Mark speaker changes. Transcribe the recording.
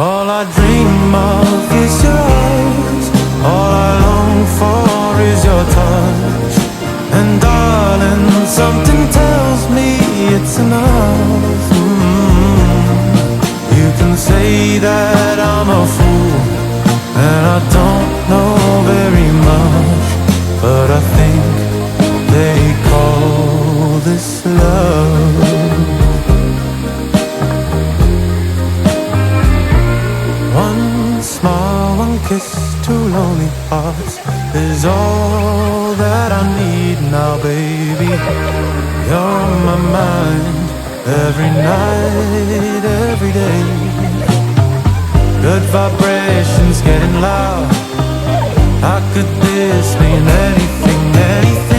Speaker 1: All I dream of is yours. All I long for is your touch. And darling, something tells me it's enough. You can say that I'm a fool, and I don't know very much, but I think they call this love. One smile, one kiss, two lonely hearts is all that I need now, baby. You're on my mind every night, every day. Good vibrations getting loud. How could this mean anything, anything?